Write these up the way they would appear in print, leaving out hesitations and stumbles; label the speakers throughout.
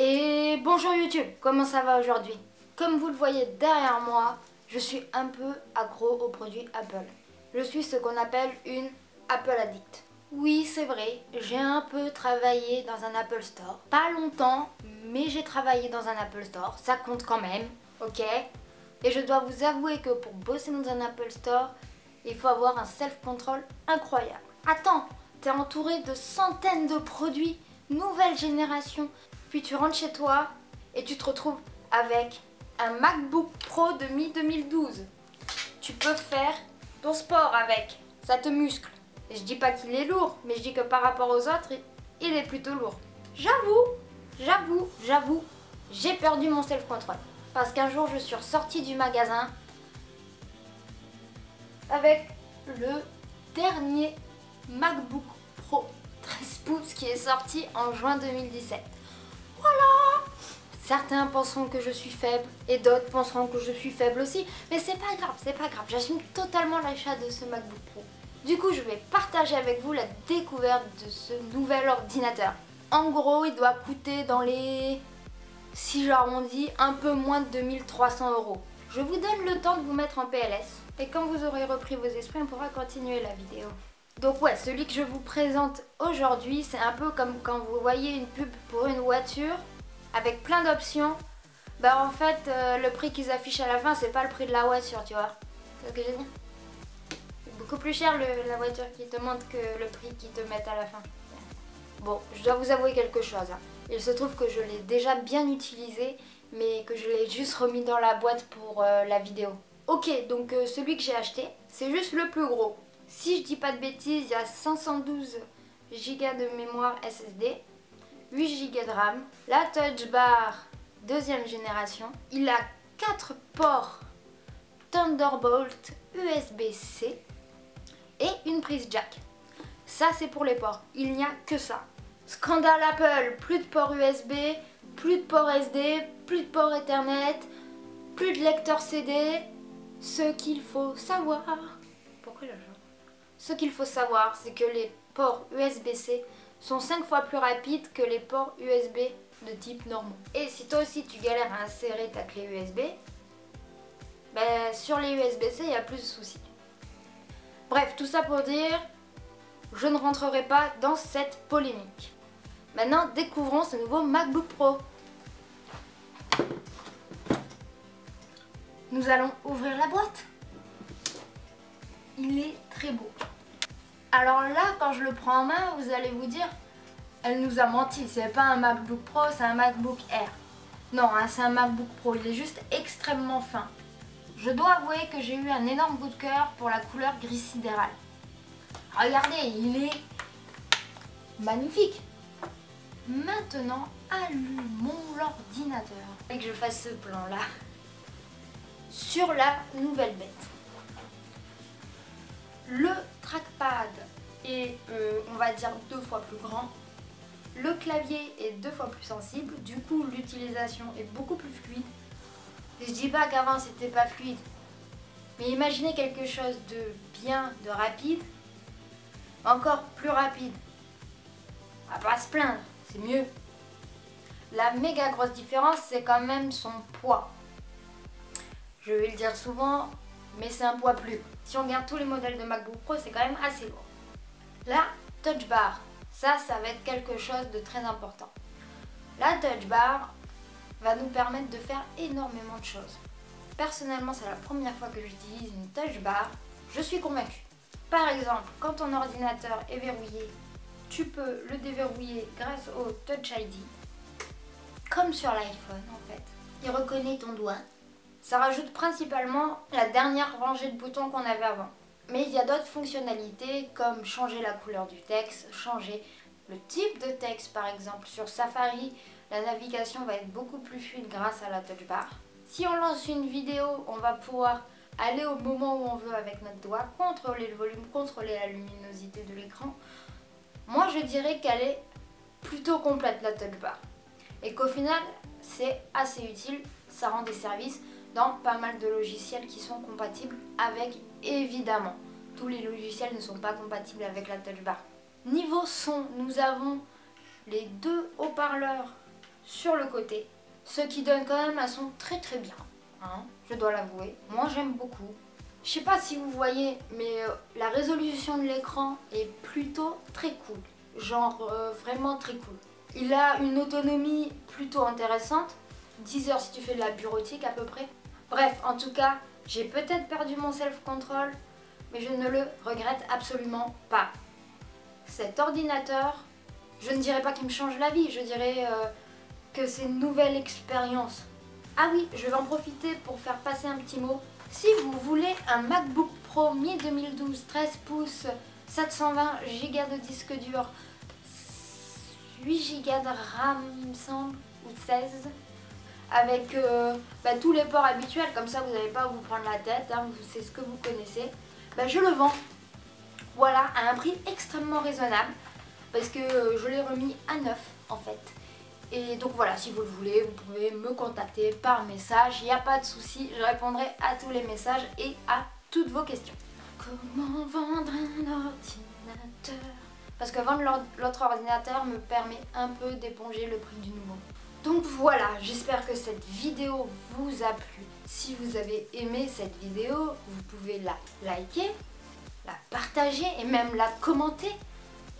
Speaker 1: Et bonjour YouTube, comment ça va aujourd'hui? Comme vous le voyez derrière moi, je suis un peu accro aux produits Apple. Je suis ce qu'on appelle une Apple addict. Oui, c'est vrai, j'ai un peu travaillé dans un Apple Store. Pas longtemps, mais j'ai travaillé dans un Apple Store, ça compte quand même, ok? Et je dois vous avouer que pour bosser dans un Apple Store, il faut avoir un self-control incroyable. Attends, t'es entouré de centaines de produits, nouvelle génération. Puis tu rentres chez toi et tu te retrouves avec un MacBook Pro de mi-2012. Tu peux faire ton sport avec, ça te muscle. Et je dis pas qu'il est lourd, mais je dis que par rapport aux autres, il est plutôt lourd. J'avoue, j'ai perdu mon self-control. Parce qu'un jour, je suis ressortie du magasin avec le dernier MacBook Pro 13 pouces qui est sorti en juin 2017. Voilà! Certains penseront que je suis faible et d'autres penseront que je suis faible aussi. Mais c'est pas grave. J'assume totalement l'achat de ce MacBook Pro. Du coup, je vais partager avec vous la découverte de ce nouvel ordinateur. En gros, il doit coûter dans les, si j'arrondis, un peu moins de 2300 €. Je vous donne le temps de vous mettre en PLS. Et quand vous aurez repris vos esprits, on pourra continuer la vidéo. Donc ouais, celui que je vous présente aujourd'hui, c'est un peu comme quand vous voyez une pub pour une voiture avec plein d'options. Bah en fait, le prix qu'ils affichent à la fin, c'est pas le prix de la voiture, tu vois. C'est ce que je veux dire? C'est beaucoup plus cher la voiture qui te montre que le prix qu'ils te mettent à la fin. Bon, je dois vous avouer quelque chose. Hein. Il se trouve que je l'ai déjà bien utilisé, mais que je l'ai juste remis dans la boîte pour la vidéo. Ok, donc celui que j'ai acheté, c'est juste le plus gros. Si je dis pas de bêtises, il y a 512 Go de mémoire SSD, 8 Go de RAM, la Touch Bar deuxième génération, il a 4 ports Thunderbolt USB-C et une prise jack. Ça c'est pour les ports, il n'y a que ça. Scandale Apple, plus de port USB, plus de port SD, plus de port Ethernet, plus de lecteur CD. Ce qu'il faut savoir... Pourquoi je chante? Ce qu'il faut savoir, c'est que les ports USB-C sont 5 fois plus rapides que les ports USB de type normaux. Et si toi aussi tu galères à insérer ta clé USB, ben, sur les USB-C, il y a plus de soucis. Bref, tout ça pour dire, je ne rentrerai pas dans cette polémique. Maintenant, découvrons ce nouveau MacBook Pro. Nous allons ouvrir la boîte. Il est très beau. Alors là, quand je le prends en main, vous allez vous dire, elle nous a menti. C'est pas un MacBook Pro, c'est un MacBook Air. Non, hein, c'est un MacBook Pro. Il est juste extrêmement fin. Je dois avouer que j'ai eu un énorme coup de cœur pour la couleur gris sidéral. Regardez, il est magnifique. Maintenant, allumons l'ordinateur. Et que je fasse ce plan-là. Sur la nouvelle bête. Le trackpad est, on va dire, 2 fois plus grand. Le clavier est 2 fois plus sensible. Du coup, l'utilisation est beaucoup plus fluide. Et je dis pas qu'avant, c'était pas fluide. Mais imaginez quelque chose de bien, de rapide. Encore plus rapide. On va pas se plaindre, c'est mieux. La méga grosse différence, c'est quand même son poids. Je vais le dire souvent, mais c'est un poids plus. Si on regarde tous les modèles de MacBook Pro, c'est quand même assez lourd. La Touch Bar, ça va être quelque chose de très important. La Touch Bar va nous permettre de faire énormément de choses. Personnellement, c'est la première fois que j'utilise une Touch Bar. Je suis convaincue. Par exemple, quand ton ordinateur est verrouillé, tu peux le déverrouiller grâce au Touch ID. Comme sur l'iPhone en fait. Il reconnaît ton doigt. Ça rajoute principalement la dernière rangée de boutons qu'on avait avant. Mais il y a d'autres fonctionnalités comme changer la couleur du texte, changer le type de texte par exemple. Sur Safari, la navigation va être beaucoup plus fluide grâce à la Touch Bar. Si on lance une vidéo, on va pouvoir aller au moment où on veut avec notre doigt, contrôler le volume, contrôler la luminosité de l'écran. Moi je dirais qu'elle est plutôt complète la Touch Bar. Et qu'au final, c'est assez utile, ça rend des services dans pas mal de logiciels qui sont compatibles avec, évidemment. Tous les logiciels ne sont pas compatibles avec la Touch Bar. Niveau son, nous avons les 2 haut-parleurs sur le côté, ce qui donne quand même un son très bien, hein, je dois l'avouer. Moi j'aime beaucoup. Je sais pas si vous voyez, mais la résolution de l'écran est plutôt très cool. Genre vraiment très cool. Il a une autonomie plutôt intéressante. 10 heures si tu fais de la bureautique à peu près. Bref, en tout cas, j'ai peut-être perdu mon self-control, mais je ne le regrette absolument pas. Cet ordinateur, je ne dirais pas qu'il me change la vie, je dirais que c'est une nouvelle expérience. Ah oui, je vais en profiter pour faire passer un petit mot. Si vous voulez un MacBook Pro mi-2012, 13 pouces, 720 Go de disque dur, 8 Go de RAM il me semble, ou 16, avec tous les ports habituels, comme ça vous n'allez pas à vous prendre la tête, hein, c'est ce que vous connaissez, je le vends, voilà, à un prix extrêmement raisonnable, parce que je l'ai remis à neuf en fait. Et donc voilà, si vous le voulez, vous pouvez me contacter par message, il n'y a pas de souci, je répondrai à tous les messages et à toutes vos questions. Comment vendre un ordinateur? Parce que vendre l'autre ordinateur me permet un peu d'éponger le prix du nouveau. Donc voilà, j'espère que cette vidéo vous a plu. Si vous avez aimé cette vidéo, vous pouvez la liker, la partager et même la commenter.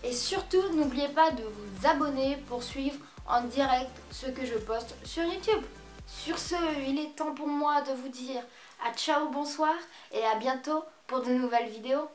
Speaker 1: Et surtout, n'oubliez pas de vous abonner pour suivre en direct ce que je poste sur YouTube. Sur ce, il est temps pour moi de vous dire à ciao, bonsoir et à bientôt pour de nouvelles vidéos.